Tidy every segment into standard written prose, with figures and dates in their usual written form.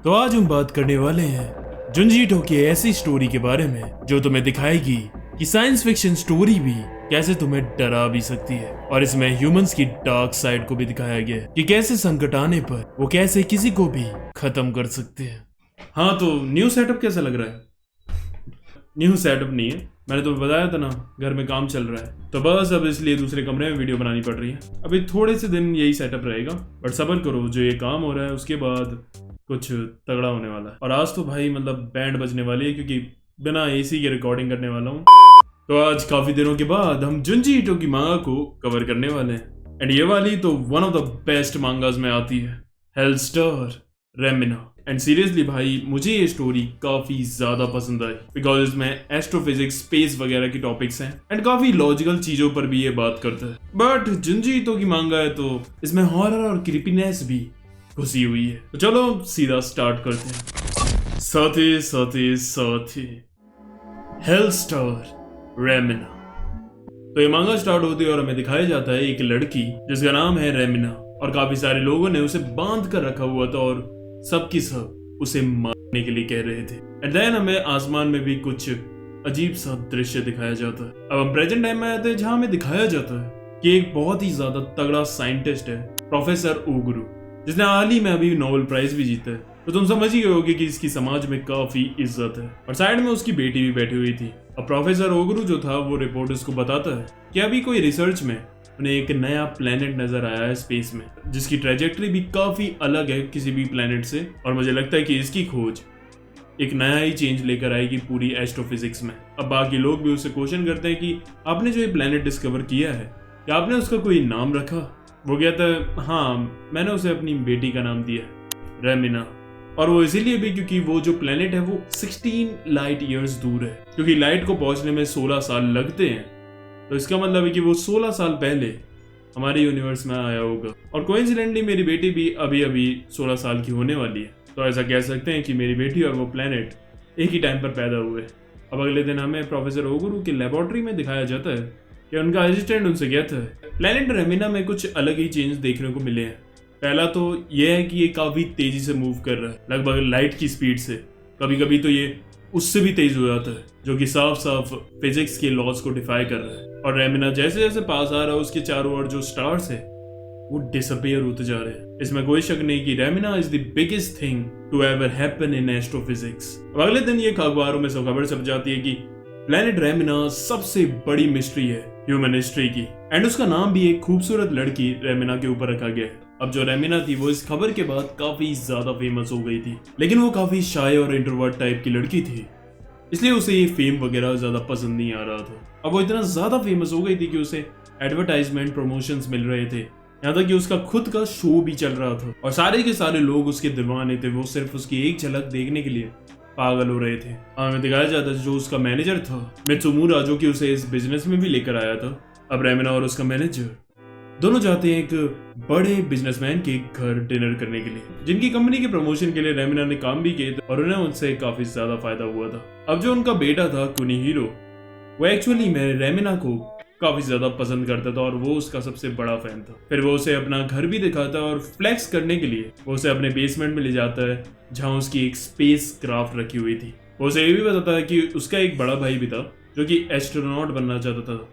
तो आज हम बात करने वाले हैं जुंजी ईटो की ऐसी स्टोरी के बारे में जो तुम्हें दिखाएगी कि साइंस फिक्शन स्टोरी भी कैसे तुम्हें डरा भी सकती है। और इसमें ह्यूमंस की डार्क साइड को भी दिखाया गया है कि कैसे संकट आने पर वो कैसे किसी को भी खत्म कर सकते हैं। हाँ, तो न्यू सेटअप कैसा लग रहा है? न्यू सेटअप नहीं है, मैंने तुम्हें बताया था ना, घर में काम चल रहा है, तो बस अब इसलिए दूसरे कमरे में वीडियो बनानी पड़ रही है। अभी थोड़े से दिन यही सेटअप रहेगा, बट सब्र करो, जो ये काम हो रहा है उसके बाद कुछ तगड़ा होने वाला है। और आज तो भाई मतलब बैंड बजने वाली है, क्योंकि बिना एसी के रिकॉर्डिंग करने वाला हूँ। तो आज काफी दिनों के बाद हम जुंजी ईटो की मांगा को कवर करने वाले हैं। एंड ये वाली तो वन ऑफ द बेस्ट मांगास में आती है, हेलस्टर रेमिना। एंड सीरियसली भाई, मुझे ये स्टोरी काफी ज्यादा पसंद आई, बिकॉज इसमें एस्ट्रोफिजिक्स, स्पेस वगैरह की टॉपिक्स हैं एंड काफी लॉजिकल चीजों पर भी ये बात करता है। बट जुंजी ईटो की मांगा है तो इसमें हॉरर और क्रीपीनेस भी घुसी हुई है। तो चलो सीधा स्टार्ट करते हैं। साथी हेलस्टर रेमिना। तो ये मांगा स्टार्ट होती है और हमें दिखाया जाता है एक लड़की जिसका नाम है रेमिना, और काफी सारे लोगों ने उसे बांध कर रखा हुआ था और सबकी सब उसे मारने के लिए कह रहे थे। एंड देन हमें आसमान में भी कुछ अजीब सा दृश्य दिखाया जाता है। अब हम प्रेजेंट टाइम में आते हैं, जहां हमें दिखाया जाता है कि एक बहुत ही ज्यादा तगड़ा साइंटिस्ट है, प्रोफेसर ओगुरु, जिसने हाल ही में अभी नोबेल प्राइज भी जीता है। तो तुम समझ ही गए होगे कि इसकी समाज में काफी इज्जत है। और साइड में उसकी बेटी भी बैठी हुई थी। और प्रोफेसर ओगुरु जो था वो रिपोर्टर्स को बताता है कि अभी कोई रिसर्च में उन्हें एक नया प्लेनेट नजर आया है स्पेस में, जिसकी ट्रेजेक्टरी भी काफी अलग है किसी भी प्लेनेट से। और मुझे लगता है कि इसकी खोज एक नया ही चेंज लेकर आएगी पूरी एस्ट्रोफिजिक्स में। अब बाकी लोग भी उससे क्वेश्चन करते हैं कि आपने जो ये प्लेनेट डिस्कवर किया है, क्या आपने उसका कोई नाम रखा? वो कहता है, हाँ, मैंने उसे अपनी बेटी का नाम दिया है, रेमिना। और वो इसीलिए भी क्योंकि वो जो प्लेनेट है वो 16 लाइट ईयर्स दूर है, क्योंकि लाइट को पहुंचने में 16 साल लगते हैं। तो इसका मतलब है कि वो 16 साल पहले हमारे यूनिवर्स में आया होगा। और कोइंसिडेंटली मेरी बेटी भी अभी अभी 16 साल की होने वाली है। तो ऐसा कह सकते हैं कि मेरी बेटी और वो प्लेनेट एक ही टाइम पर पैदा हुए। अब अगले दिन हमें प्रोफेसर ओगुरु की लेबोरेटरी में दिखाया जाता है कि उनका असिस्टेंट उनसे कहता है प्लेनेट रेमिना में कुछ अलग ही चेंज देखने को मिले हैं। पहला तो यह है कि ये काफी तेजी से मूव कर रहा है, लगभग लाइट की स्पीड से। कभी कभी तो ये उससे भी तेज हो जाता है, जो कि साफ साफ फिजिक्स के लॉज को डिफाई कर रहा है। और रेमिना जैसे जैसे पास आ रहा है, उसके चारों ओर जो स्टार्स है वो डिसअपियर होते जा रहे हैं। इसमें कोई शक नहीं कि Remina is the biggest thing to ever happen in astrophysics. अगले दिन ये अखबारों में खबर छप जाती है कि प्लेनेट रेमिना सबसे बड़ी मिस्ट्री है ह्यूमन हिस्ट्री की। एंड उसका नाम भी एक खूबसूरत लड़की रेमिना के ऊपर रखा गया है। अब जो रेमिना थी वो इस खबर के बाद काफी ज्यादा फेमस हो गई थी, लेकिन वो काफी शाय और इंट्रोवर्ट टाइप की लड़की थी, इसलिए उसे ये फेम वगैरह ज्यादा पसंद नहीं आ रहा था। अब वो इतना ज्यादा फेमस हो गई थी कि उसे एडवर्टाइजमेंट प्रमोशंस मिल रहे थे, यहाँ तक कि उसका खुद का शो भी चल रहा था। और सारे के सारे लोग उसके दीवाने थे, वो सिर्फ उसकी एक झलक देखने के लिए पागल हो रहे थे। हमें दिखाया जाता है जो उसका मैनेजर था मित्सुमुरा, जो कि उसे इस बिजनेस में भी लेकर आया था। अब रेमिना और उसका मैनेजर दोनों जाते हैं एक बड़े बिजनेसमैन के घर डिनर करने के लिए, जिनकी कंपनी के प्रमोशन के लिए रेमिना ने काम भी किए और उन्हें उनसे काफी ज्यादा फायदा हुआ था। अब जो उनका बेटा था कुनिहीरो, वो एक्चुअली में रेमिना को काफी ज्यादा पसंद करता था और वो उसका सबसे बड़ा फैन था। फिर वो उसे अपना घर भी दिखाता है और फ्लेक्स करने के लिए वो उसे अपने बेसमेंट में ले जाता है, जहाँ उसकी एक स्पेस क्राफ्ट रखी हुई थी। वो उसे ये भी बताता है कि उसका एक बड़ा भाई भी था जो कि एस्ट्रोनॉट बनना चाहता था,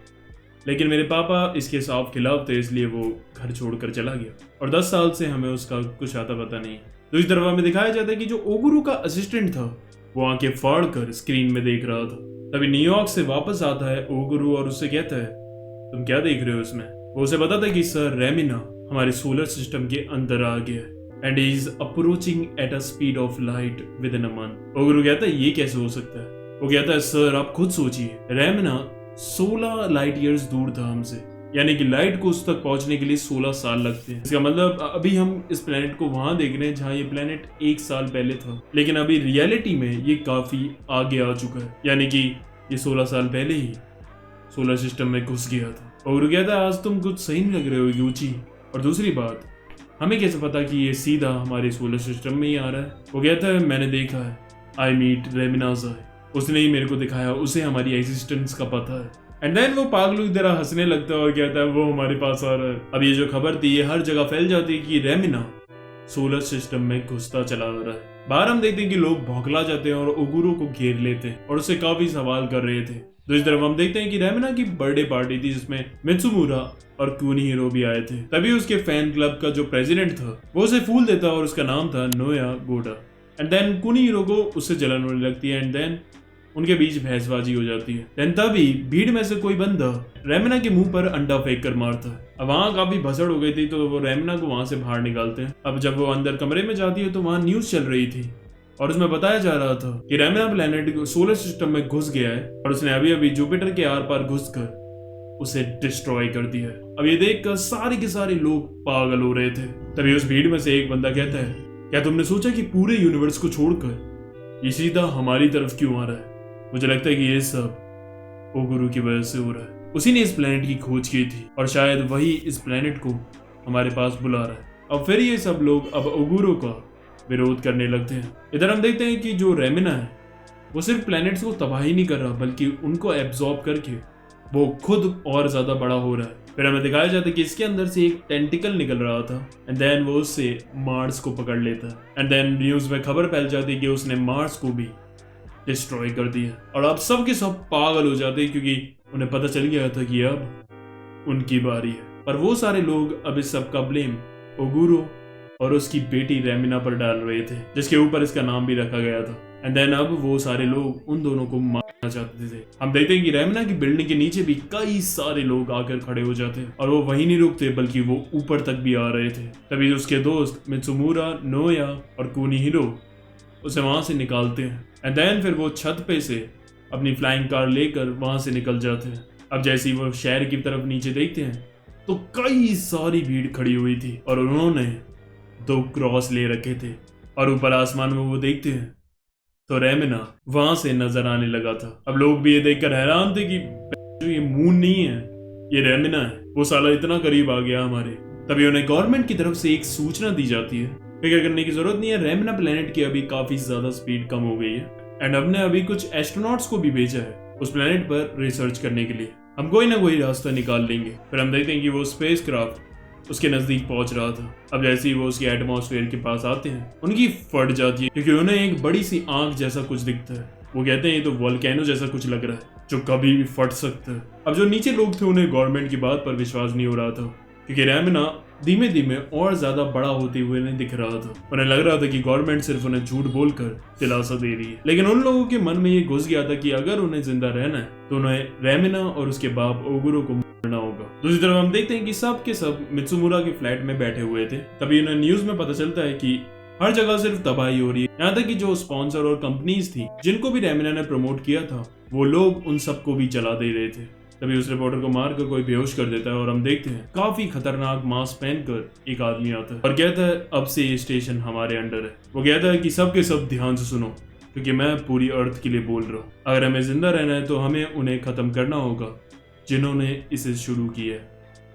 लेकिन मेरे पापा इसके साफ खिलाफ थे, इसलिए वो घर छोड़कर चला गया। और 10 साल से हमें उसका कुछ आता पता नहीं। दूसरी तरफ हमें दिखाया जाता है कि जो ओगुरु का असिस्टेंट था वो आंखें फाड़ कर स्क्रीन में देख रहा था। तभी न्यूयॉर्क से वापस आता है ओगुरु और उससे कहता है, तुम क्या देख रहे हो इसमें? वो उसे बताता है कि सर, रेमिना हमारे सोलर सिस्टम के अंदर आ गया है and is approaching at a speed of light within a month. Oguru कहता है, ये कैसे हो सकता है? वो कहता है, सर आप खुद सोचिए, रेमिना 16 लाइट ईयर्स दूर था हमसे, यानी कि लाइट को उस तक पहुंचने के लिए 16 साल लगते हैं। इसका मतलब अभी हम इस प्लेनेट को वहां देख रहे हैं जहां ये प्लेनेट 1 साल पहले था, लेकिन अभी रियलिटी में ये काफी आगे आ चुका है, यानी कि ये 16 साल पहले ही सोलर सिस्टम में घुस गया था। और कहता है, आज तुम कुछ सही नहीं लग रहे हो यूची। और दूसरी बात, हमें कैसे पता कि ये सीधा हमारे सोलर सिस्टम में ही आ रहा है? वो कहता है, मैंने देखा है, आई मीट रेमिनाज़, उसने ही मेरे को दिखाया, उसे हमारी एग्जिस्टेंस का पता है। एंड देन वो पागलू की तरह हंसने लगता है और कहता है, वो हमारे पास आ रहा है। अब ये जो खबर थी ये हर जगह फैल जाती है कि रेमिना सोलर सिस्टम में घुसता चला आ रहा है। बाहर हम देखते हैं कि लोग भौंकला जाते हैं और ओगुरो को घेर लेते हैं और उससे काफी सवाल कर रहे थे। दूसरी तरफ हम देखते हैं कि रेमिना की बर्थडे पार्टी थी जिसमें मित्सुमुरा और कुनिहिरो भी आए थे। तभी उसके फैन क्लब का जो प्रेसिडेंट था वो उसे फूल देता और उसका नाम था नोया गोडा। एंड देन कुनिहिरो को उससे जलन होने लगती है एंड देन उनके बीच बहसबाजी हो जाती है। देन तभी भीड़ में से कोई बंदा रेमिना के मुंह पर अंडा फेंक कर मारता है। अब वहां काफी भसड़ हो गई थी तो वो रेमिना को वहां से बाहर निकालते हैं। अब जब वो अंदर कमरे में जाती है तो वहां न्यूज चल रही थी और उसमें बताया जा रहा था कि रेमिना प्लेनेट सोलर सिस्टम में घुस गया है और उसने अभी अभी जुपिटर के आर पार घुसकर उसे डिस्ट्रॉय कर दिया है। अब ये देखकर सारे के सारे लोग पागल हो रहे थे। तभी उस भीड़ में से एक बंदा कहता है, क्या तुमने सोचा कि पूरे यूनिवर्स को छोड़कर ये सीधा हमारी तरफ क्यों आ रहा है? मुझे लगता है कि ये सब ओगुरु की वजह से हो रहा है। उसी ने इस प्लेनेट की खोज की थी और शायद वही इस प्लेनेट को हमारे पास बुला रहा है। अब फिर ये सब लोग अब ओगुरु का विरोध करने लगते हैं। इधर हम देखते हैं कि जो रेमिना है वो सिर्फ प्लैनेट्स को तबाही नहीं कर रहा बल्कि उनको एब्जॉर्ब करके वो खुद और ज्यादा बड़ा हो रहा है। फिर हमें दिखाया जाता है कि इसके अंदर से एक टेंटिकल निकल रहा था एंड देन वो उससे मार्स को पकड़ लेता है एंड देन न्यूज में खबर फैल जाती है कि उसने मार्स को भी डिस्ट्रॉय कर दिया और अब सब के सब पागल हो जाते हैं क्योंकि उन्हें पता चल गया था कि अब उनकी बारी है। पर वो सारे लोग अब इस सब का ब्लेम ओगुरो और उसकी बेटी रेमिना पर डाल रहे थे जिसके ऊपर इसका नाम भी रखा गया था। एंड देन अब वो सारे लोग उन दोनों को मारना चाहते थे। हम देखते हैं कि रेमिना की बिल्डिंग के नीचे भी कई सारे लोग आकर खड़े हो जाते हैं और वो वहीं नहीं रुकते बल्कि वो ऊपर तक भी आ रहे थे। तभी उसके दोस्त मित्सुमुरा, नोया और कुनिहिरो उसे वहां से निकालते हैं एंड देन फिर वो छत पे से अपनी फ्लाइंग कार लेकर वहां से निकल जाते हैं। अब जैसे ही वो शहर की तरफ नीचे देखते हैं तो कई सारी भीड़ खड़ी हुई थी और उन्होंने 2 क्रॉस ले रखे थे और ऊपर आसमान में वो देखते हैं तो रेमिना वहां से नजर आने लगा था। अब लोग भी ये देखकर हैरान थे कि जो ये मून नहीं है ये रेमिना है, वो साला इतना करीब आ गया हमारे। तभी उन्हें गवर्नमेंट की तरफ से एक सूचना दी जाती है, फिक्र करने की जरूरत नहीं है, रेमिना प्लेनेट की अभी काफी ज्यादा स्पीड कम हो गई है एंड हमने अभी कुछ एस्ट्रोनॉट्स को भी भेजा है उस प्लेनेट पर रिसर्च करने के लिए, हम कोई ना कोई रास्ता निकाल लेंगे। फिर हम देखते हैं कि वो स्पेस क्राफ्ट उसके नजदीक पहुंच रहा था। अब जैसे ही वो उसके एटमॉस्फेयर के पास आते हैं उनकी फट जाती है क्योंकि उन्हें एक बड़ी सी आंख जैसा कुछ दिखता है। वो कहते हैं ये तो वोल्केनो जैसा कुछ लग रहा है जो कभी भी फट सकता है। अब जो नीचे लोग थे उन्हें गवर्नमेंट की बात पर विश्वास नहीं हो रहा था क्योंकि रेमिना धीमे धीमे और ज्यादा बड़ा होते हुए नहीं दिख रहा था। उन्हें लग रहा था कि गवर्नमेंट सिर्फ उन्हें झूठ बोलकर दिलासा दे रही है, लेकिन उन लोगों के मन में ये घुस गया था कि अगर उन्हें जिंदा रहना है तो उन्हें रेमिना और उसके बाप ओगुरो को मारना होगा। दूसरी तरफ हम देखते हैं कि सब के सब मित्सुमुरा के फ्लैट में बैठे हुए थे। तभी उन्हें न्यूज में पता चलता है कि हर जगह सिर्फ तबाही हो रही है, यहाँ तक कि जो स्पॉन्सर और कंपनीज थी जिनको भी रेमिना ने प्रमोट किया था वो लोग उन सबको भी चला दे रहे थे। तभी उस रिपोर्टर को मारकर कोई बेहोश कर देता है और हम देखते हैं काफी खतरनाक मास्क पहनकर एक आदमी आता है और कहता है अब से ये स्टेशन हमारे अंडर है। वो कहता है कि सब के सब ध्यान से सुनो क्योंकि मैं पूरी अर्थ के लिए बोल रहा हूँ, अगर हमें जिंदा रहना है तो हमें उन्हें खत्म करना होगा जिन्होंने इसे शुरू किया है,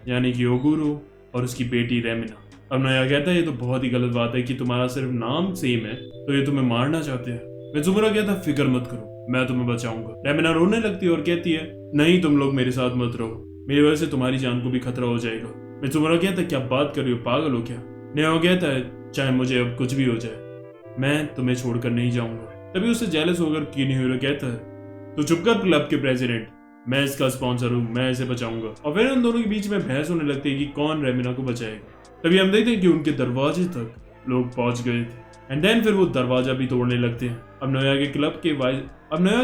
यानी कि ओगुरो और उसकी बेटी रेमिना। अब नया कहता है ये तो बहुत ही गलत बात है कि तुम्हारा सिर्फ नाम सेम है तो ये तुम्हें मारना चाहते हैं। मित्सुमुरा कहता है फिक्र मत करो, मैं तुम्हें बचाऊंगा। रेमिना रोने लगती है और कहती है नहीं तुम लोग मेरे साथ मत रहो, मेरी वजह से तुम्हारी जान को भी खतरा हो जाएगा। मित्सुमुरा कहता है क्या बात कर रही हो, पागल हो क्या? नेओ कहता है चाहे मुझे अब कुछ भी हो जाए मैं तुम्हें छोड़कर नहीं जाऊंगा। तभी उससे जेलस होकर कुनिहिरो कहता है तो चुप कर क्लब के प्रेसिडेंट, मैं इसका स्पॉन्सर हूँ, मैं इसे बचाऊंगा। और फिर उन दोनों के बीच में बहस होने लगती है कि कौन रेमिना को बचाएगा। तभी हम देखते हैं कि उनके दरवाजे तक लोग पहुंच गए थे एंड देन फिर वो दरवाजा भी तोड़ने लगते हैं। अब नोया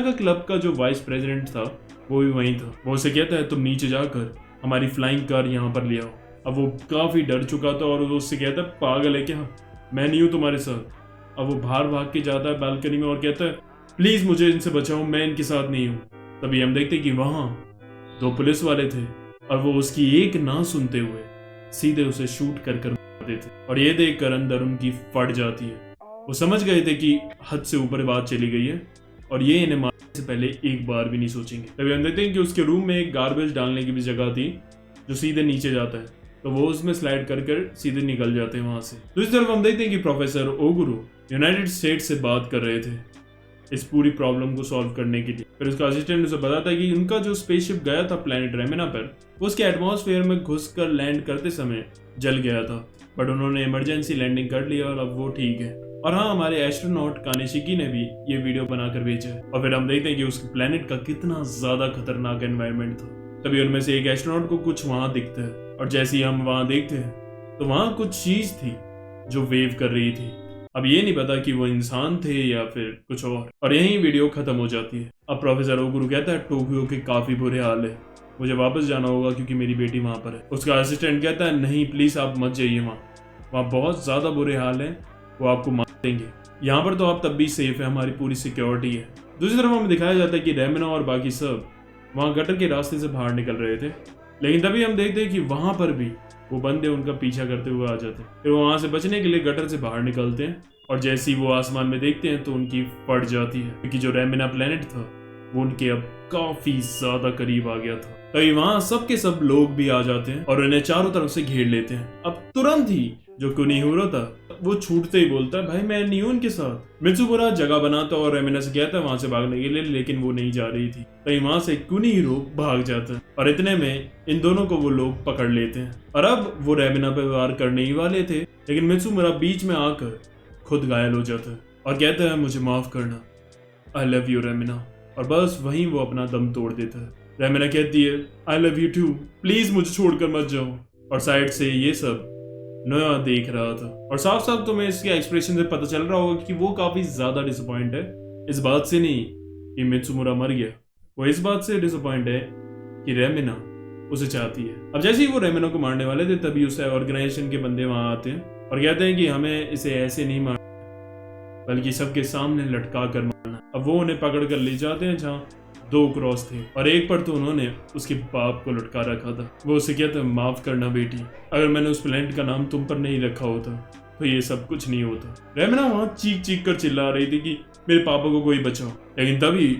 का क्लब का जो वाइस प्रेसिडेंट था वो भी वहीं था। वो उसे कहता है तुम नीचे जाकर हमारी फ्लाइंग कार यहाँ पर ले आओ। अब वो काफी डर चुका था और वो उससे कहता है पागल है क्या, मैं नहीं हूँ तुम्हारे साथ। अब वो बाहर भाग के जाता है बालकनी में और कहता है प्लीज मुझे इनसे बचाओ, मैं इनके साथ नहीं हूँ। तभी हम देखते कि वहां 2 पुलिस वाले थे और वो उसकी एक ना सुनते हुए सीधे उसे शूट कर मार देते और ये देखकर अंदर उनकी फट जाती है। वो समझ गए थे कि हद से ऊपर बात चली गई है और ये इन्हें मारने से पहले एक बार भी नहीं सोचेंगे। तभी हम देखते हैं कि उसके रूम में एक गार्बेज डालने की भी जगह थी जो सीधे नीचे जाता है, तो वो उसमें स्लाइड कर सीधे निकल जाते हैं वहां से। दूसरी तरफ हम देखते हैं कि प्रोफेसर ओगुरो यूनाइटेड स्टेट से बात कर रहे थे इस पूरी प्रॉब्लम को सॉल्व करने के लिए। फिर उसका असिस्टेंट उसे बताता है कि उनका जो स्पेसशिप गया था प्लेनेट रेमिना पर, वो उसके एटमॉस्फेयर में घुसकर लैंड करते समय जल गया था, बट उन्होंने इमरजेंसी लैंडिंग कर लिया और अब वो ठीक है। और हाँ, हमारे एस्ट्रोनॉट कानेशिकी ने भी ये वीडियो बनाकर भेजा है। और फिर हम देखते हैं कि उस प्लेनेट का कितना ज्यादा खतरनाक एनवायरनमेंट था। तभी उनमें से एक एस्ट्रोनॉट को कुछ वहां दिखता है, और जैसे ही हम वहां देखते हैं तो वहां कुछ चीज थी जो वेव कर रही थी। अब ये नहीं पता कि वो इंसान थे या फिर कुछ और यही वीडियो खत्म हो जाती है। अब प्रोफेसर ओकुरू कहता है टोक्यो के काफी बुरे हाल है, मुझे वापस जाना होगा क्योंकि मेरी बेटी वहां पर है। उसका असिस्टेंट कहता है नहीं प्लीज आप मत जाइए, वहाँ बहुत ज्यादा बुरे हाल है, वो आपको मार देंगे। यहाँ पर तो आप तब भी सेफ है, हमारी पूरी सिक्योरिटी है। दूसरी तरफ हमें दिखाया जाता है कि रेमिना और बाकी सब वहाँ गटर के रास्ते से बाहर निकल रहे थे, लेकिन तभी हम देखते हैं कि वहां पर भी वो बंदे उनका पीछा करते हुए आ जाते हैं। फिर वो वहां से बचने के लिए गटर से बाहर निकलते हैं, और जैसे ही वो आसमान में देखते हैं तो उनकी फट जाती है, क्योंकि जो रेमिना प्लेनेट था वो उनके अब काफी ज्यादा करीब आ गया था। तभी वहां सबके सब लोग भी आ जाते हैं और उन्हें चारों तरफ से घेर लेते हैं। अब तुरंत ही जो कुनिहिरो था वो छूटते ही बोलता है भाई मैं नहीं हूं उनके साथ। मित्सुमुरा जगह बनाता और रेमिना से कहता है वहां से भागने के लिए, लेकिन वो नहीं जा रही थी। तभी वहां से कुनिहिरो भाग जाता है, और इतने में इन दोनों को वो लोग पकड़ लेते हैं। और अब वो रेमिना पे वार करने ही वाले थे, लेकिन मित्सुमुरा बीच में आकर खुद घायल हो जाता है और कहता है मुझे माफ करना, आई लव यू रेमिना। और बस वहीं वो अपना दम तोड़ देता है। रेमिना कहती है I love you too, please मुझे छोड़कर मत जाओ। और साइड से ये सब नया देख रहा था, और साफ साफ तुम्हें इसके एक्सप्रेशन से पता चल रहा होगा कि वो काफी ज्यादा डिसअपॉइंट है। इस बात से नहीं कि मित्सुमुरा मर गया, वो इस बात से डिसअपॉइंट है कि रेमिना उसे चाहती है। अब जैसे ही वो रेमिना को मारने वाले थे तभी उसे ऑर्गेनाइजेशन के बंदे वहां आते हैं और कहते हैं कि हमें इसे ऐसे नहीं मारना बल्कि सबके सामने लटका कर मारना। अब वो उन्हें पकड़ कर ले जाते हैं जहाँ 2 क्रॉस थे, और एक पर तो उन्होंने उसके बाप को लटका रखा था। वो उसे कहता है माफ करना बेटी, अगर मैंने उस प्लेनेट का नाम तुम पर नहीं रखा होता तो ये सब कुछ नहीं होता। रेमिना वहां चीख चीख कर चिल्ला रही थी कि मेरे पापा को कोई बचाओ, लेकिन तभी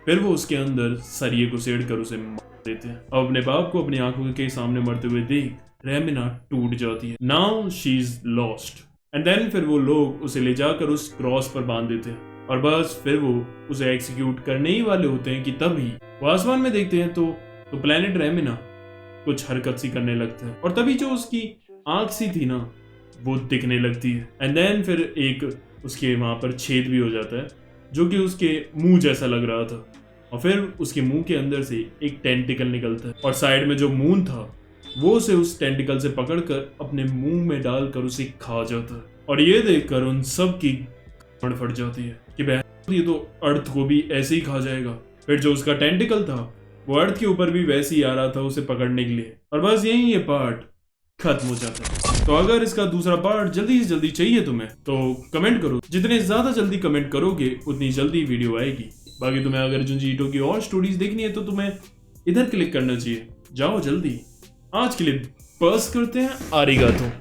फिर वो उसके अंदर सरिये को सेड़ कर उसे मार देते हैं। अब अपने बाप को अपनी आंखों के सामने मरते हुए देख रेमिना टूट जाती है। Now she is lost. And then फिर वो लोग उसे ले जाकर उस क्रॉस पर बांध देते हैं, और बस फिर वो उसे एग्जीक्यूट करने ही वाले होते हैं कि तभी वो आसमान में देखते हैं तो प्लेनेट रेमिना कुछ हरकत सी करने लगता है, और तभी जो उसकी आंख सी थी ना वो दिखने लगती है। एंड देन फिर एक उसके वहां पर छेद भी हो जाता है जो कि उसके मुंह जैसा लग रहा था, और फिर उसके मुंह के अंदर से एक टेंटिकल निकलता है, और साइड में जो मून था वो उसे उस टेंटिकल से पकड़कर अपने मुंह में डालकर उसे खा जाता है। और ये देखकर उन सब की फट जाती है कि ये तो अर्थ को भी ऐसे ही खा जाएगा। फिर जो उसका टेंटिकल था वो अर्थ के ऊपर भी वैसे ही आ रहा था उसे पकड़ने के लिए, और बस यही ये पार्ट खत्म हो जाता है। तो अगर इसका दूसरा पार्ट जल्दी से जल्दी चाहिए तुम्हें तो कमेंट करो, जितने ज्यादा जल्दी कमेंट करोगे उतनी जल्दी वीडियो आएगी। बाकी तुम्हें अगर जुंजी ईटो की और स्टोरीज देखनी है तो तुम्हें इधर क्लिक करना चाहिए, जाओ जल्दी। आज के लिए बस करते हैं, आरिगातो।